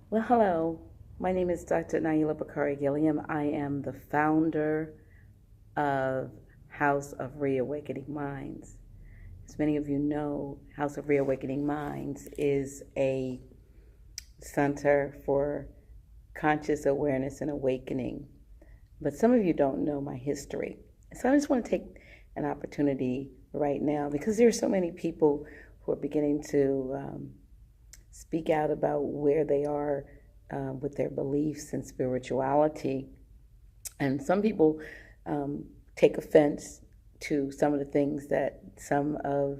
Well, hello. My name is Dr. Nailah Gilliam. I am the founder of House of Reawakening Minds. As many of you know, House of Reawakening Minds is a center for conscious awareness and awakening. But some of you don't know my history. So I just want to take an opportunity right now because there are so many people who are beginning to speak out about where they are with their beliefs and spirituality. And some people take offense to some of the things that some of,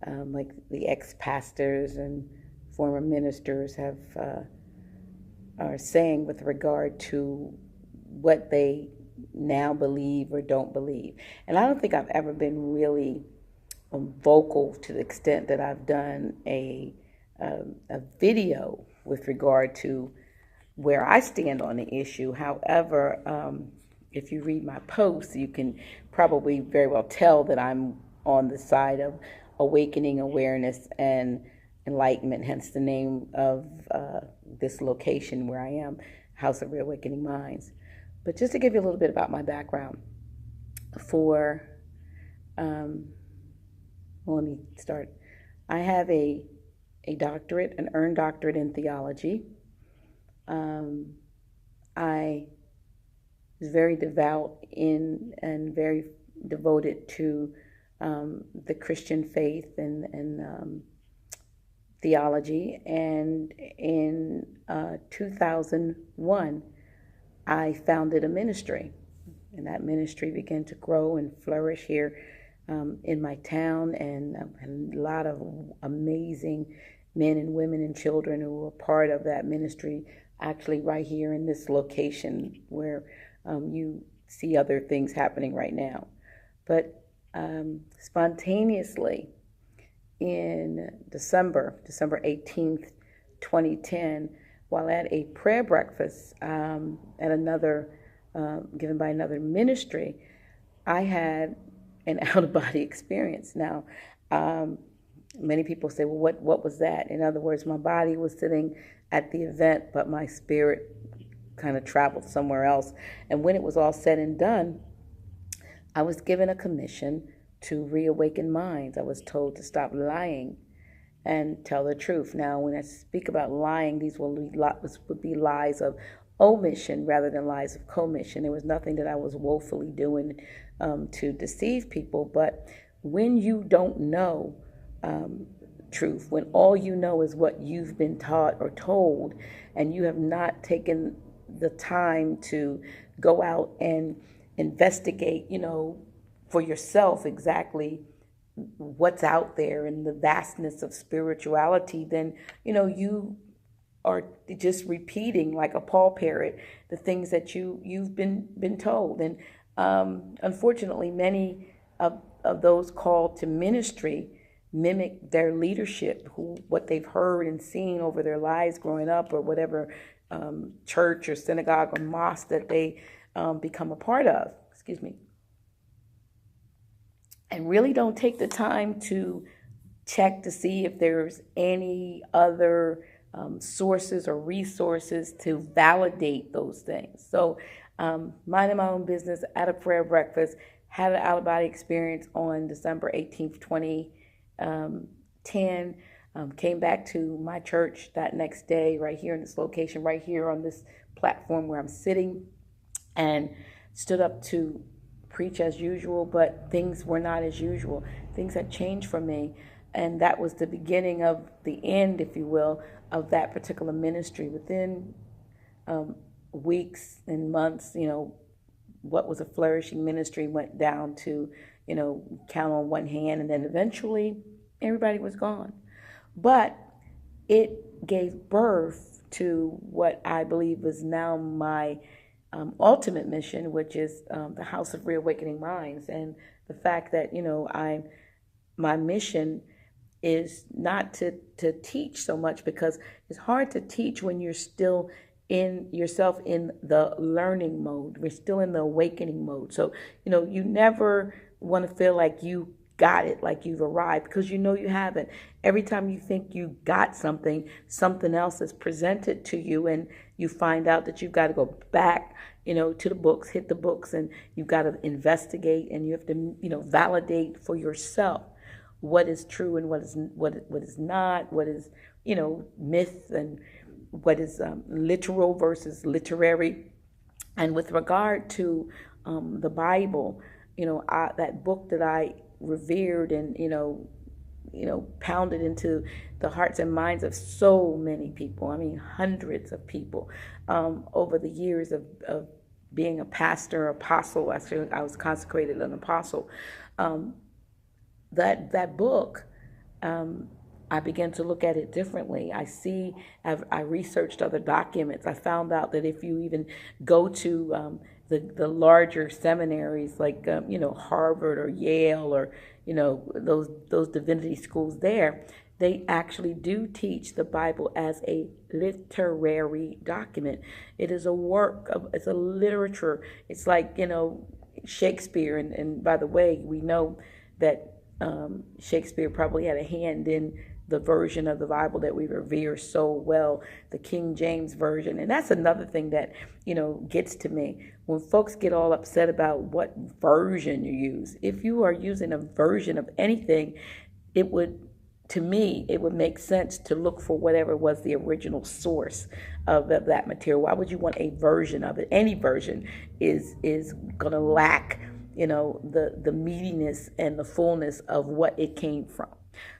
like the ex-pastors and former ministers are saying with regard to what they now believe or don't believe. And I don't think I've ever been really vocal to the extent that I've done a video with regard to where I stand on the issue. However, if you read my posts, you can probably very well tell that I'm on the side of awakening awareness and enlightenment, hence the name of this location where I am, House of Reawakening Minds. But just to give you a little bit about my background, for, well, let me start. I have a doctorate, an earned doctorate in theology. I was very devout in and very devoted to the Christian faith and theology. And in 2001, I founded a ministry. And that ministry began to grow and flourish here in my town, and a lot of amazing men and women and children who were part of that ministry, actually right here in this location where you see other things happening right now. But spontaneously in December 18th, 2010, while at a prayer breakfast at another, given by another ministry, I had an out-of-body experience. Now, many people say, well, what was that? In other words, my body was sitting at the event, but my spirit kind of traveled somewhere else. And when it was all said and done, I was given a commission to reawaken minds. I was told to stop lying and tell the truth. Now, when I speak about lying, these would be lies of omission rather than lies of commission. There was nothing that I was woefully doing to deceive people. But when you don't know truth, when all you know is what you've been taught or told, and you have not taken the time to go out and investigate, for yourself exactly what's out there in the vastness of spirituality, then, you are just repeating like a Paul parrot the things that you've been told. And unfortunately, many of those called to ministry mimic their leadership, what they've heard and seen over their lives growing up, or whatever church or synagogue or mosque that they become a part of. Excuse me. And really don't take the time to check to see if there's any other sources or resources to validate those things. So, minding my own business at a prayer breakfast, had an out-of-body experience on December 18th, 2010. Came back to my church that next day, right here in this location, right here on this platform where I'm sitting, and stood up to preach as usual, but things were not as usual. Things had changed for me, and that was the beginning of the end, if you will, of that particular ministry. Within weeks and months, what was a flourishing ministry went down to, count on one hand, and then eventually everybody was gone. But it gave birth to what I believe is now my ultimate mission, which is the House of Reawakening Minds. And the fact that, my mission is not to teach so much, because it's hard to teach when you're still in yourself in the learning mode. We're still in the awakening mode. So, you never want to feel like you got it, like you've arrived, because you know you haven't. Every time you think you got something, something else is presented to you, and you find out that you've got to go back, to the books, hit the books, and you've got to investigate, and you have to, validate for yourself what is true and what is not, what is, myth, and what is literal versus literary. And with regard to the Bible, that book that I revered and pounded into the hearts and minds of so many people. I mean, hundreds of people over the years of being a pastor, apostle. Actually, I was consecrated an apostle. That book, I began to look at it differently. I researched other documents. I found out that if you even go to the larger seminaries like Harvard or Yale or those divinity schools there, they actually do teach the Bible as a literary document. It is a work of, it's a literature. It's like Shakespeare, and by the way, we know that Shakespeare probably had a hand in the version of the Bible that we revere so well, the King James Version. And that's another thing that, gets to me. When folks get all upset about what version you use, if you are using a version of anything, to me, it would make sense to look for whatever was the original source of that material. Why would you want a version of it? Any version is going to lack the meatiness and the fullness of what it came from.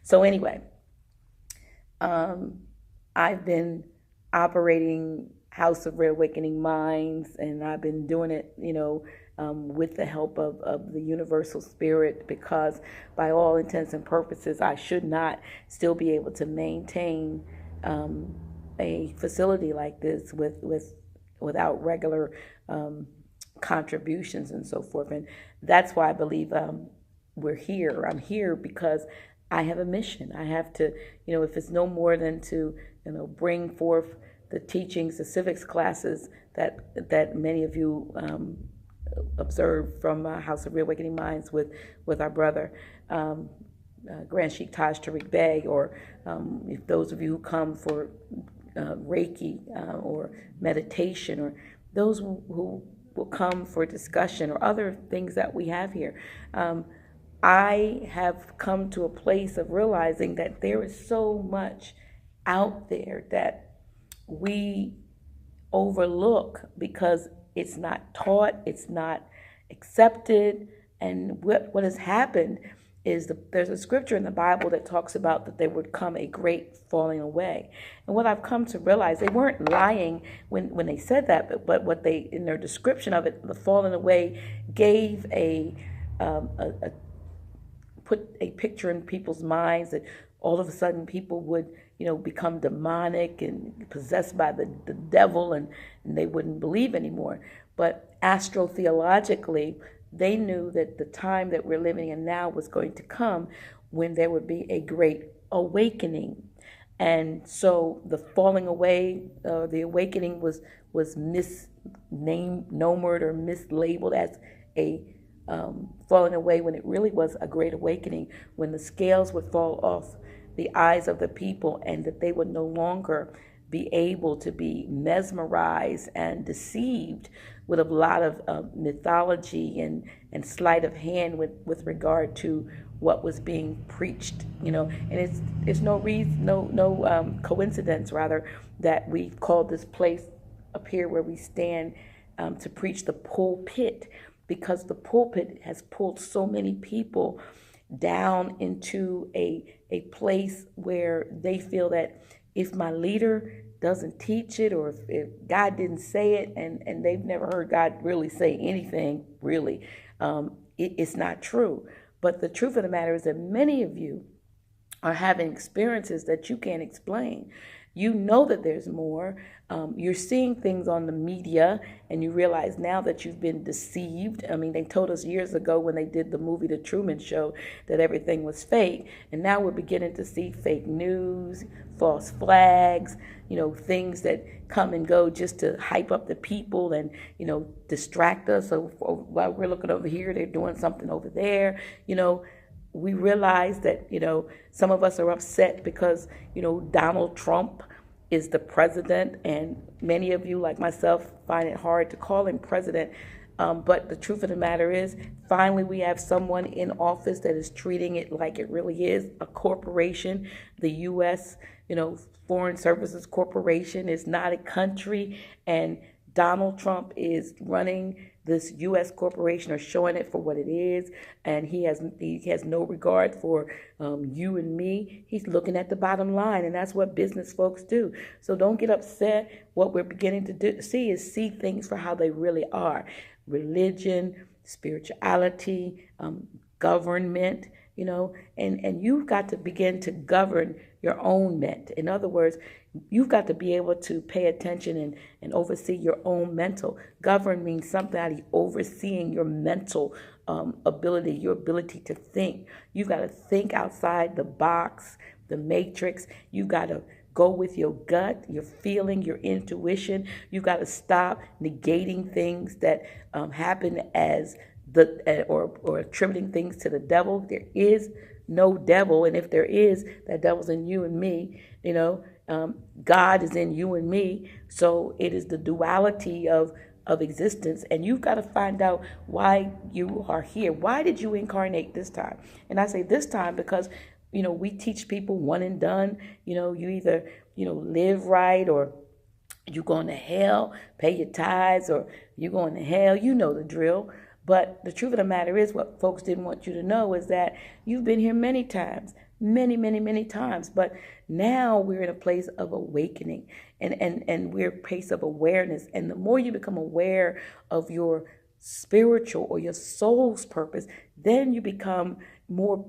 So anyway, I've been operating House of Reawakening Minds, and I've been doing it, with the help of the universal spirit, because by all intents and purposes, I should not still be able to maintain a facility like this without regular contributions and so forth. And that's why I believe we're here. I'm here because I have a mission. I have to, if it's no more than to, bring forth the teachings, the civics classes that many of you observed from House of Reawakening Minds with our brother Grand Sheikh Taj Tariq Bey, or if those of you who come for Reiki or meditation, or those who will come for discussion or other things that we have here. I have come to a place of realizing that there is so much out there that we overlook because it's not taught, it's not accepted. And what has happened is there's a scripture in the Bible that talks about that there would come a great falling away. And what I've come to realize, they weren't lying when they said that, but what they, in their description of it, the falling away gave put a picture in people's minds that all of a sudden people would, become demonic and possessed by the devil, and they wouldn't believe anymore. But astrotheologically, they knew that the time that we're living in now was going to come when there would be a great awakening. And so the falling away, the awakening was misnamed, or mislabeled as a falling away, when it really was a great awakening, when the scales would fall off the eyes of the people, and that they would no longer be able to be mesmerized and deceived with a lot of mythology and sleight of hand with regard to what was being preached, and it's no reason, no coincidence rather, that we've called this place up here where we stand to preach the pulpit, because the pulpit has pulled so many people down into a place where they feel that if my leader doesn't teach it, or if God didn't say it, and they've never heard God really say anything, really, it's not true. But the truth of the matter is that many of you are having experiences that you can't explain. You know that there's more. You're seeing things on the media, and you realize now that you've been deceived. I mean, they told us years ago when they did the movie The Truman Show that everything was fake. And now we're beginning to see fake news, false flags, things that come and go just to hype up the people and, distract us. So while we're looking over here, they're doing something over there. we realize that, some of us are upset because, Donald Trump is the president, and many of you, like myself, find it hard to call him president. But the truth of the matter is, finally, we have someone in office that is treating it like it really is a corporation. The U.S., Foreign Services Corporation is not a country, and Donald Trump is running this U.S. corporation, or showing it for what it is, and he has no regard for you and me. He's looking at the bottom line, and that's what business folks do. So don't get upset. What we're beginning to see things for how they really are. Religion, spirituality, government, and you've got to begin to govern your own ment. In other words, you've got to be able to pay attention and oversee your own mental. Govern means somebody overseeing your mental ability, your ability to think. You've got to think outside the box, the matrix. You've got to go with your gut, your feeling, your intuition. You've got to stop negating things that happen as or attributing things to the devil. There is no devil, and if there is, that devil's in you and me. God is in you and me. So it is the duality of existence, and you've got to find out why you are here. Why did you incarnate this time? And I say this time because we teach people one and done. You either live right, or you going to hell, pay your tithes, or you going to hell. You know the drill. But the truth of the matter is, what folks didn't want you to know is that you've been here many times, many, many, many times. But now we're in a place of awakening, and we're in a place of awareness. And the more you become aware of your spiritual or your soul's purpose, then you become more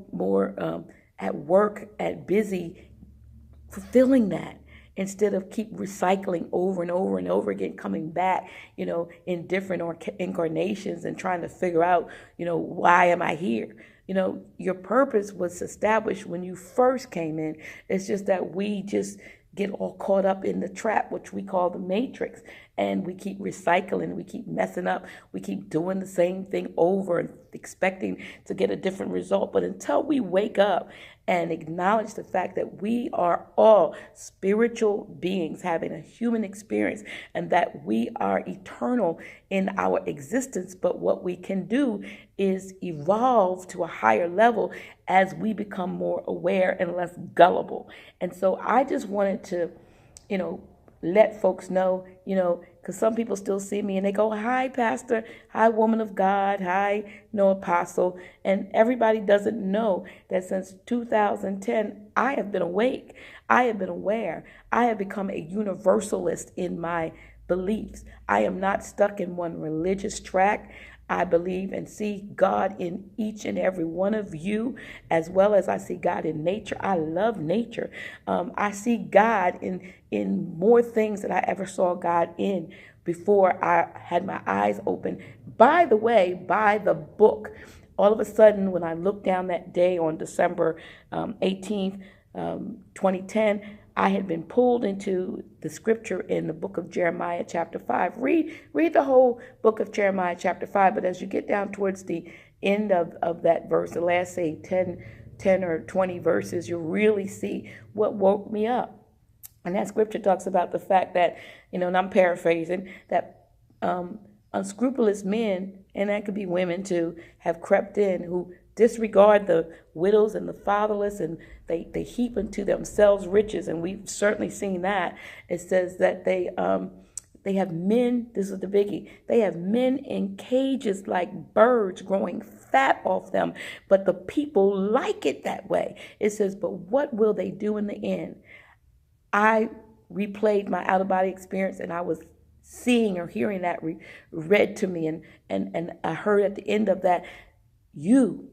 at work, at busy, fulfilling that, instead of keep recycling over and over and over again, coming back, in different incarnations and trying to figure out, why am I here? Your purpose was established when you first came in. It's just that we just get all caught up in the trap, which we call the matrix. And we keep recycling, we keep messing up, we keep doing the same thing over and expecting to get a different result. But until we wake up and acknowledge the fact that we are all spiritual beings having a human experience, and that we are eternal in our existence, but what we can do is evolve to a higher level as we become more aware and less gullible. And so I just wanted to, let folks know, because some people still see me and they go, hi, pastor, hi, woman of God, hi, apostle. And everybody doesn't know that since 2010, I have been awake. I have been aware. I have become a universalist in my beliefs. I am not stuck in one religious track. I believe and see God in each and every one of you, as well as I see God in nature. I love nature. I see God in more things than I ever saw God in before I had my eyes open. By the way, by the book. All of a sudden, when I looked down that day on December 18th, 2010, I had been pulled into the scripture in the book of Jeremiah chapter 5. Read the whole book of Jeremiah chapter 5, but as you get down towards the end of that verse, the last, say, 10 or 20 verses, you'll really see what woke me up. And that scripture talks about the fact that, and I'm paraphrasing, that unscrupulous men, and that could be women too, have crept in who disregard the widows and the fatherless, and they heap unto themselves riches, and we've certainly seen that. It says that they have men, this is the biggie, they have men in cages like birds growing fat off them, but the people like it that way. It says, but what will they do in the end? I replayed my out-of-body experience, and I was seeing or hearing that read to me, and I heard at the end of that, you,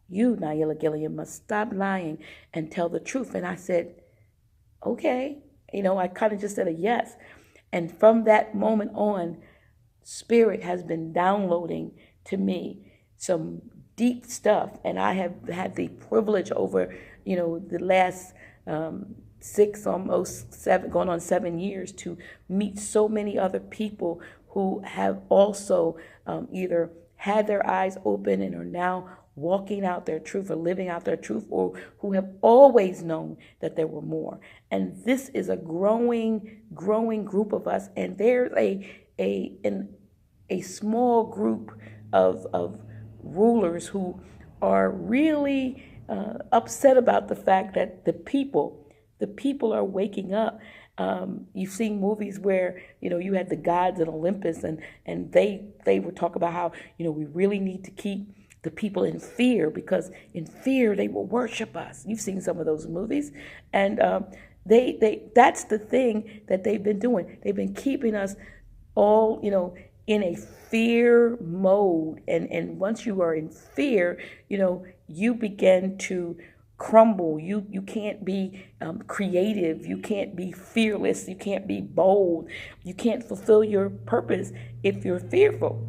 Nailah Gilliam, must stop lying and tell the truth. And I said, okay. I kind of just said a yes. And from that moment on, Spirit has been downloading to me some deep stuff. And I have had the privilege over, the last 6, almost 7, going on 7 years, to meet so many other people who have also either had their eyes open and are now walking out their truth or living out their truth, or who have always known that there were more. And this is a growing group of us. And there's a small group of rulers who are really upset about the fact that the people are waking up. You've seen movies where, you had the gods in Olympus, and they would talk about how, we really need to keep the people in fear, because in fear they will worship us. You've seen some of those movies. And that's the thing that they've been doing. They've been keeping us all, in a fear mode. And once you are in fear, you begin to crumble. You can't be creative. You can't be fearless. You can't be bold. You can't fulfill your purpose if you're fearful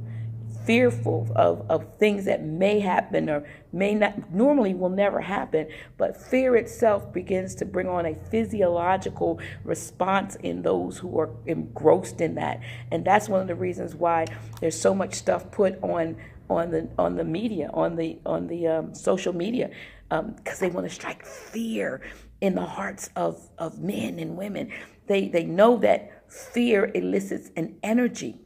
of things that may happen or may not, normally will never happen. But fear itself begins to bring on a physiological response in those who are engrossed in that. And that's one of the reasons why there's so much stuff put on the media, on the social media, because they want to strike fear in the hearts of men and women. They know that fear elicits an energy.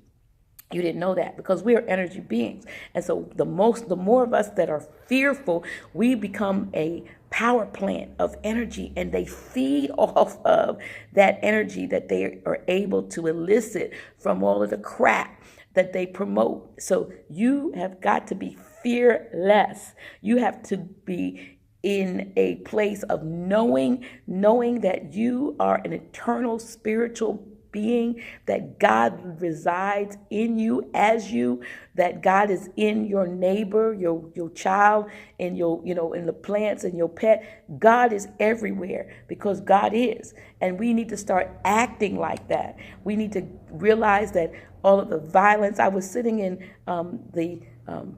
You didn't know that, because we are energy beings. And so the more of us that are fearful, we become a power plant of energy, and they feed off of that energy that they are able to elicit from all of the crap that they promote. So you have got to be fearless. You have to be in a place of knowing that you are an eternal spiritual being, that God resides in you, as you, that God is in your neighbor, your child, and in the plants and your pet. God is everywhere, because God is. And we need to start acting like that. We need to realize that all of the violence. I was sitting in the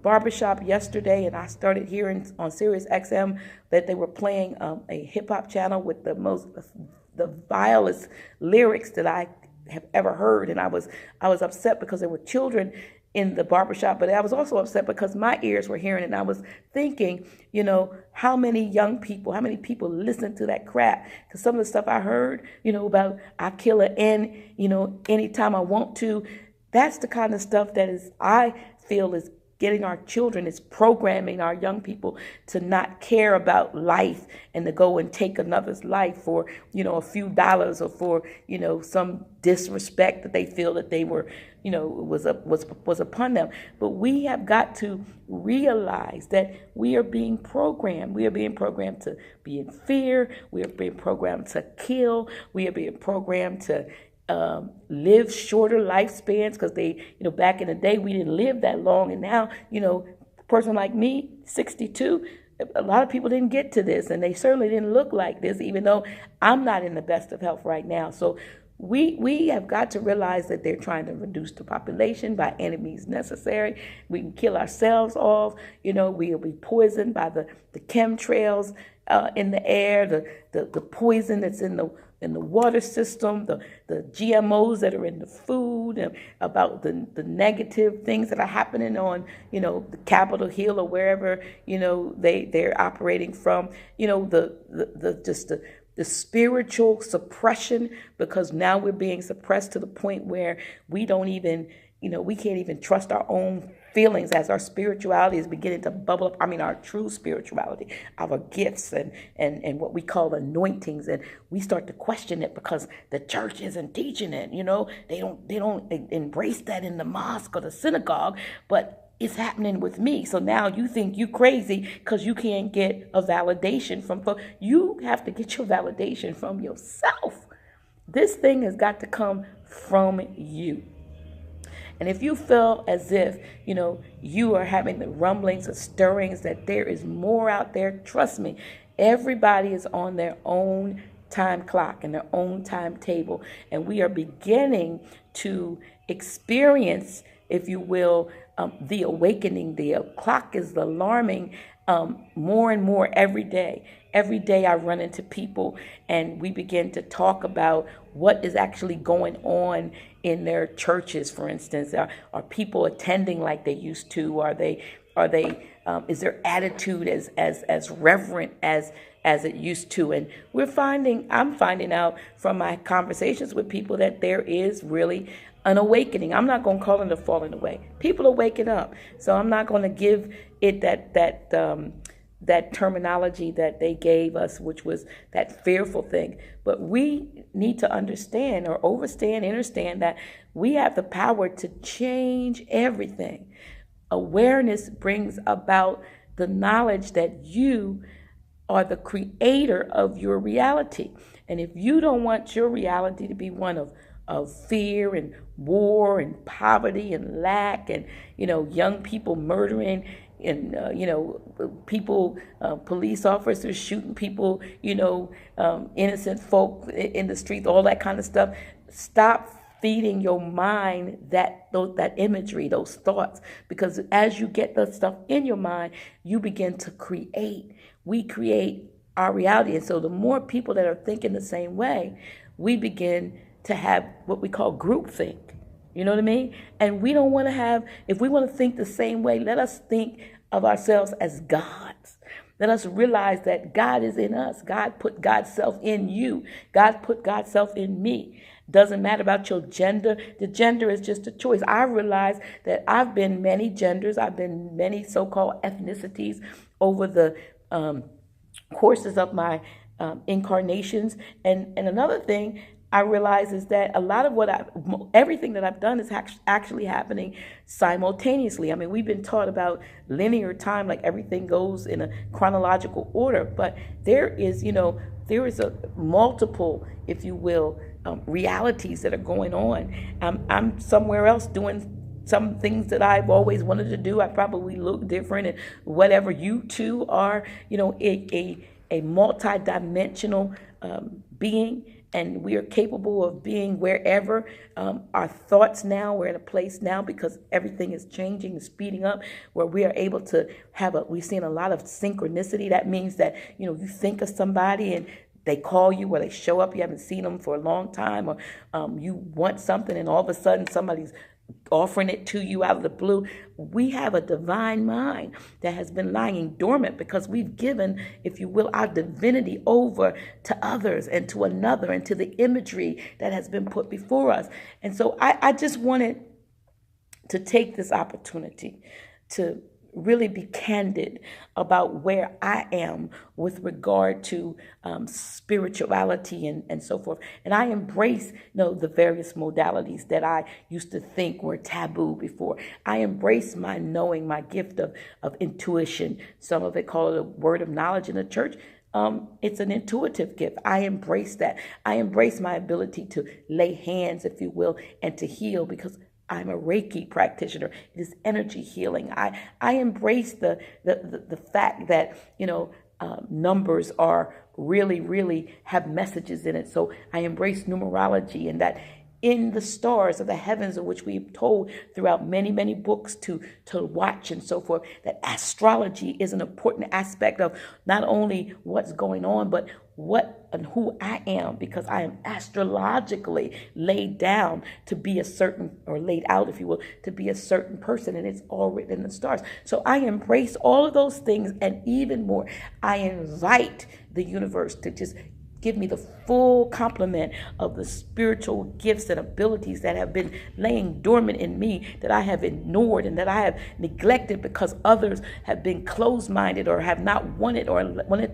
barbershop yesterday, and I started hearing on Sirius XM that they were playing a hip hop channel with the vilest lyrics that I have ever heard. And I was upset because there were children in the barbershop, but I was also upset because my ears were hearing it. And I was thinking, how many people listen to that crap? Because some of the stuff I heard, about I kill an N, anytime I want to, that's the kind of stuff that I feel is getting our children, is programming our young people to not care about life and to go and take another's life for, a few dollars, or for, some disrespect that they feel that they were, was upon them. But we have got to realize that we are being programmed. We are being programmed to be in fear. We are being programmed to kill. We are being programmed to live shorter lifespans, because they, back in the day, we didn't live that long. And now, a person like me, 62, a lot of people didn't get to this, and they certainly didn't look like this, even though I'm not in the best of health right now. So we have got to realize that they're trying to reduce the population by any means necessary. We can kill ourselves off. We'll be poisoned by the chemtrails in the air, the poison that's in the water system, the GMOs that are in the food, and about the negative things that are happening on, the Capitol Hill or wherever, they're operating from, the spiritual suppression, because now we're being suppressed to the point where we don't even, we can't even trust our own feelings, as our spirituality is beginning to bubble up. I mean, our true spirituality, our gifts and what we call anointings. And we start to question it because the church isn't teaching it. They don't embrace that in the mosque or the synagogue, but it's happening with me. So now you think you crazy because you can't get a validation from folks. You have to get your validation from yourself. This thing has got to come from you. And if you feel as if, you are having the rumblings or stirrings that there is more out there, trust me, everybody is on their own time clock and their own timetable. And we are beginning to experience, if you will, the awakening. The clock is alarming more and more every day. Every day I run into people and we begin to talk about what is actually going on in their churches, for instance. Are people attending like they used to? Are they, Are they? Is their attitude as reverent as it used to? And I'm finding out from my conversations with people that there is really an awakening. I'm not going to call it a falling away. People are waking up, so I'm not going to give it that terminology that they gave us, which was that fearful thing. But we need to understand or understand that we have the power to change everything. Awareness brings about the knowledge that you are the creator of your reality. And if you don't want your reality to be one of fear and war and poverty and lack and, young people murdering and, people, police officers shooting people, innocent folk in the streets, all that kind of stuff, stop feeding your mind that imagery, those thoughts, because as you get that stuff in your mind, you begin to create. We create our reality. And so the more people that are thinking the same way, we begin to have what we call groupthink. You know what I mean? And we don't want to have, if we want to think the same way, let us think of ourselves as gods. Let us realize that God is in us. God put God's self in you. God put God's self in me. Doesn't matter about your gender. The gender is just a choice. I realize that I've been many genders. I've been many so-called ethnicities over the courses of my incarnations. And another thing I realize is that a lot of everything that I've done is actually happening simultaneously. I mean, we've been taught about linear time, like everything goes in a chronological order, but there is a multiple, if you will, realities that are going on. I'm somewhere else doing some things that I've always wanted to do. I probably look different and whatever. You too are, a multi-dimensional being. And we are capable of being wherever. Our thoughts now, we're in a place now because everything is changing and speeding up, where we are able to we've seen a lot of synchronicity. That means that, you think of somebody and they call you or they show up, you haven't seen them for a long time, or you want something and all of a sudden somebody's offering it to you out of the blue. We have a divine mind that has been lying dormant because we've given, if you will, our divinity over to others and to another and to the imagery that has been put before us. And so I just wanted to take this opportunity to really be candid about where I am with regard to spirituality and so forth. And I embrace the various modalities that I used to think were taboo before. I embrace my knowing, my gift of intuition. Some of it call it a word of knowledge in the church. It's an intuitive gift. I embrace that. I embrace my ability to lay hands, if you will, and to heal, because I'm a Reiki practitioner. It is energy healing. I embrace the fact that, numbers are really have messages in it. So I embrace numerology, and that in the stars of the heavens, of which we've told throughout many books to watch and so forth, that astrology is an important aspect of not only what's going on, but what and who I am, because I am astrologically laid down to be a certain, or laid out, if you will, to be a certain person, and it's all written in the stars. So I embrace all of those things, and even more, I invite the universe to just give me the full complement of the spiritual gifts and abilities that have been laying dormant in me, that I have ignored and that I have neglected because others have been closed-minded or have not wanted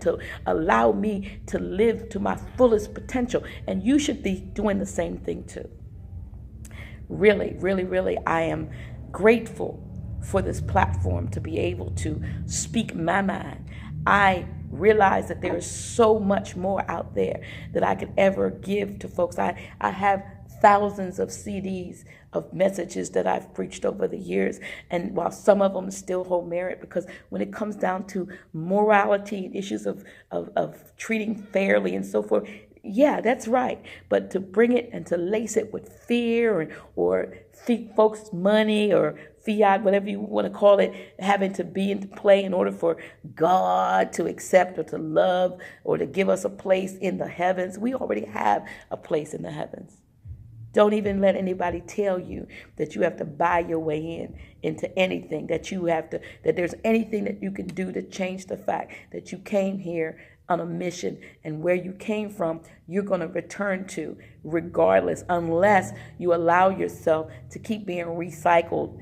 to allow me to live to my fullest potential. And you should be doing the same thing too. Really, I am grateful for this platform to be able to speak my mind. I realize that there is so much more out there that I could ever give to folks. I have thousands of CDs of messages that I've preached over the years, and while some of them still hold merit, because when it comes down to morality and issues of treating fairly and so forth, yeah, that's right. But to bring it and to lace it with fear or folks' money or fiat, whatever you want to call it, having to be into play in order for God to accept or to love or to give us a place in the heavens. We already have a place in the heavens. Don't even let anybody tell you that you have to buy your way into anything, that there's anything that you can do to change the fact that you came here on a mission, and where you came from, you're going to return to regardless, unless you allow yourself to keep being recycled,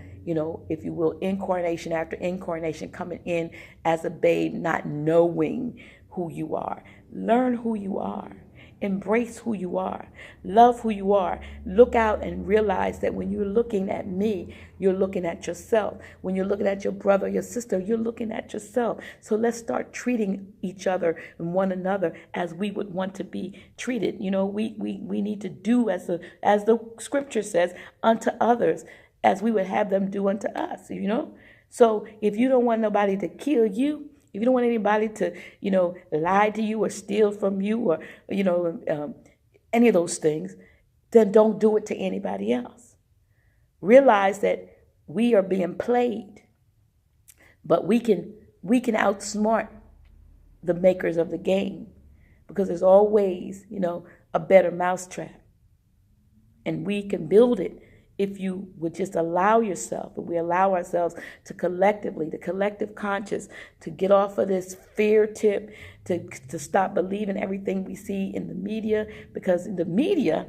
if you will, incarnation after incarnation, coming in as a babe, not knowing who you are. Learn who you are. Embrace who you are. Love who you are. Look out and realize that when you're looking at me, you're looking at yourself. When you're looking at your brother or your sister, you're looking at yourself. So let's start treating each other and one another as we would want to be treated. We need to do as the scripture says, unto others as we would have them do unto us, So if you don't want nobody to kill you, if you don't want anybody to, lie to you or steal from you or, any of those things, then don't do it to anybody else. Realize that we are being played, but we can outsmart the makers of the game, because there's always, a better mousetrap, and we can build it. If you would just allow yourself, if we allow ourselves to collectively, the collective conscious, to get off of this fear tip, to stop believing everything we see in the media, because in the media,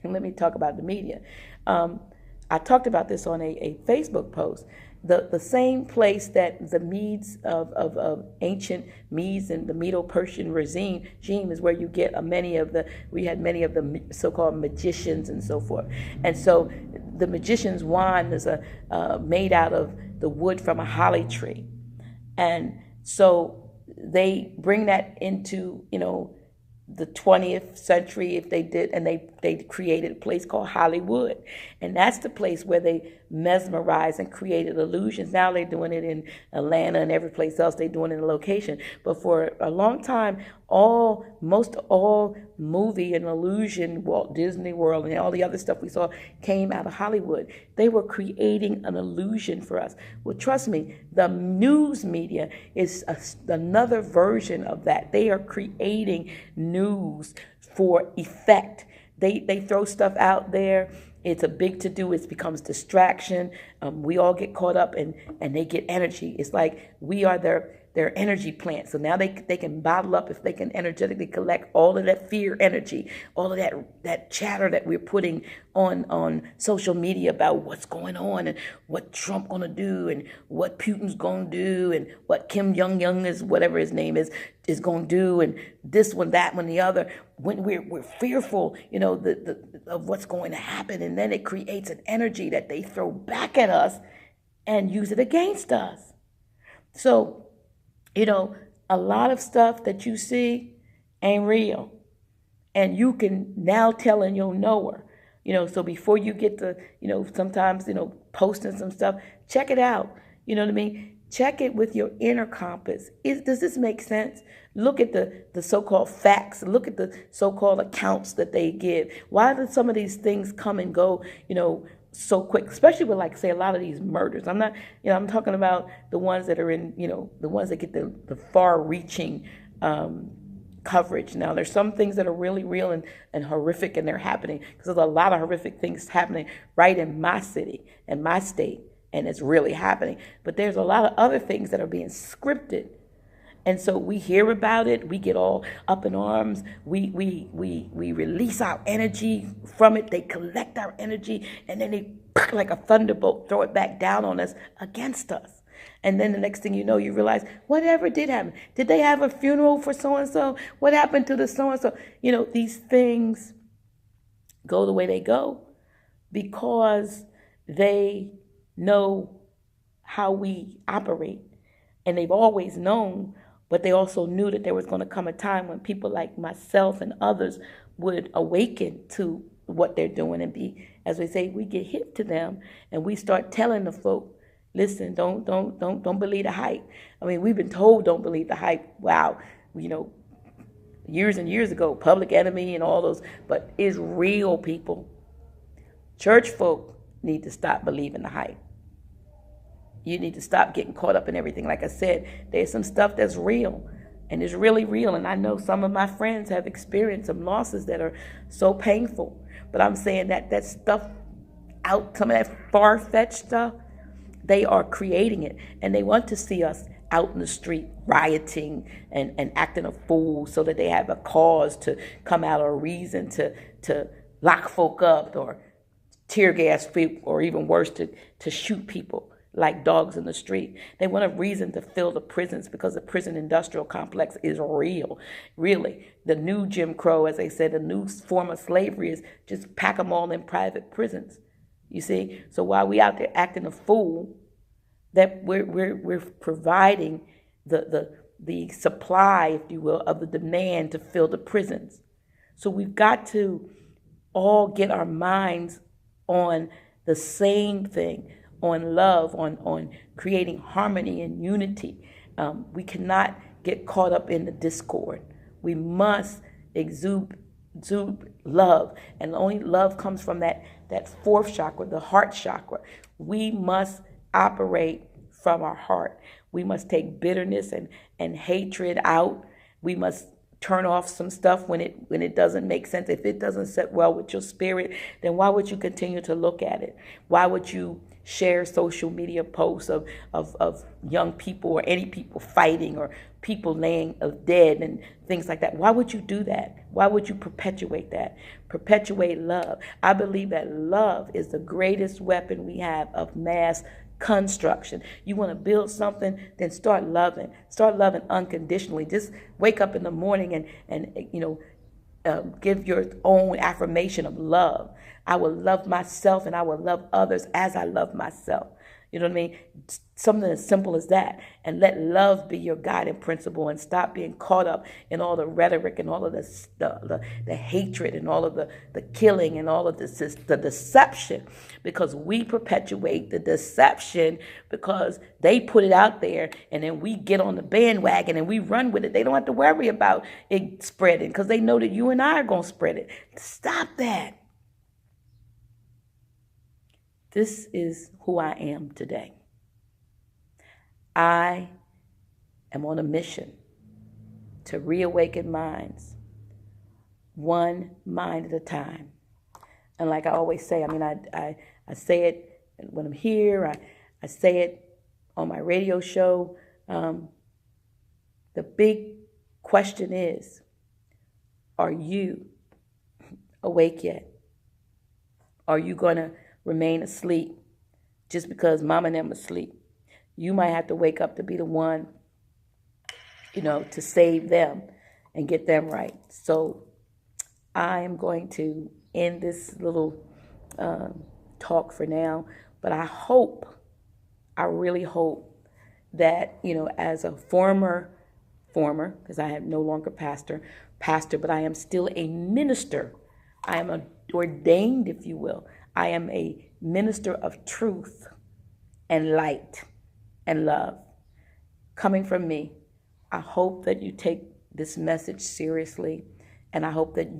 and let me talk about the media. I talked about this on a Facebook post. The same place that the Medes of ancient Medes and the Medo-Persian regime is where you get many of the so-called magicians and so forth. And so the magician's wand is made out of the wood from a holly tree. And so they bring that into, the 20th century, if they did, and they created a place called Hollywood. And that's the place where they mesmerized and created illusions. Now they're doing it in Atlanta and every place else. They're doing it in a location. But for a long time, most all movie and illusion, Walt Disney World and all the other stuff we saw came out of Hollywood. They were creating an illusion for us. Well, trust me, the news media is another version of that. They are creating news for effect. They throw stuff out there. It's a big to-do. It becomes distraction. We all get caught up and they get energy. It's like we are their energy plant. So now they can bottle up, if they can energetically collect all of that fear energy, all of that chatter that we're putting on social media about what's going on and what Trump gonna do and what Putin's gonna do and what Kim Jong-un is, whatever his name is gonna do, and this one, that one, the other. When we're fearful, of what's going to happen, and then it creates an energy that they throw back at us and use it against us. So, a lot of stuff that you see ain't real. And you can now tell in your knower. So before you get to, sometimes, posting some stuff, check it out. You know what I mean? Check it with your inner compass. Does this make sense? Look at the so-called facts. Look at the so-called accounts that they give. Why do some of these things come and go, so quick, especially with, like, say, a lot of these murders? I'm not, I'm talking about the ones that are in, the ones that get the far-reaching coverage. Now, there's some things that are really real and horrific, and they're happening, because there's a lot of horrific things happening right in my city and my state, and it's really happening. But there's a lot of other things that are being scripted. And so we hear about it, we get all up in arms, we release our energy from it, they collect our energy, and then they, like a thunderbolt, throw it back down on us, against us. And then the next thing you know, you realize, whatever did happen? Did they have a funeral for so-and-so? What happened to the so-and-so? These things go the way they go because they know how we operate. And they've always known, but they also knew that there was going to come a time when people like myself and others would awaken to what they're doing and be, as we say, we get hip to them, and we start telling the folk, listen, don't believe the hype. I mean, we've been told don't believe the hype. Wow, years and years ago, Public Enemy and all those, but it's real, people. Church folk need to stop believing the hype. You need to stop getting caught up in everything. Like I said, there's some stuff that's real, and it's really real. And I know some of my friends have experienced some losses that are so painful. But I'm saying that stuff out, some of that far-fetched stuff, they are creating it. And they want to see us out in the street rioting and acting a fool so that they have a cause to come out or a reason to lock folk up or tear gas people, or even worse, to shoot people like dogs in the street. They want a reason to fill the prisons because the prison industrial complex is real. Really, the new Jim Crow, as they said, the new form of slavery is just pack them all in private prisons. You see? So while we out there acting a fool, that we're providing the supply, if you will, of the demand to fill the prisons. So we've got to all get our minds on the same thing, on love, on creating harmony and unity. We cannot get caught up in the discord. We must exude love, and only love comes from that fourth chakra, the heart chakra. We must operate from our heart. We must take bitterness and hatred out. We must turn off some stuff when it doesn't make sense. If it doesn't sit well with your spirit, then why would you continue to look at it? Why would you share social media posts of young people or any people fighting or people laying dead and things like that? Why would you do that? Why would you perpetuate that? Perpetuate love. I believe that love is the greatest weapon we have of mass construction. You want to build something, then start loving. Start loving unconditionally. Just wake up in the morning and give your own affirmation of love. I will love myself and I will love others as I love myself. You know what I mean? Something as simple as that. And let love be your guiding principle, and stop being caught up in all the rhetoric and all of the hatred and all of the killing and all of the deception, because we perpetuate the deception because they put it out there, and then we get on the bandwagon and we run with it. They don't have to worry about it spreading because they know that you and I are going to spread it. Stop that. This is who I am today. I am on a mission to reawaken minds, one mind at a time. And like I always say, I say it when I'm here, I say it on my radio show. The big question is, are you awake yet? Are you going to remain asleep just because mama and them asleep? You might have to wake up to be the one, to save them and get them right. So I am going to end this little talk for now, but I really hope that, as a former, because I am no longer pastor, but I am still a minister. I am ordained, if you will. I am a minister of truth and light and love. Coming from me, I hope that you take this message seriously, and I hope that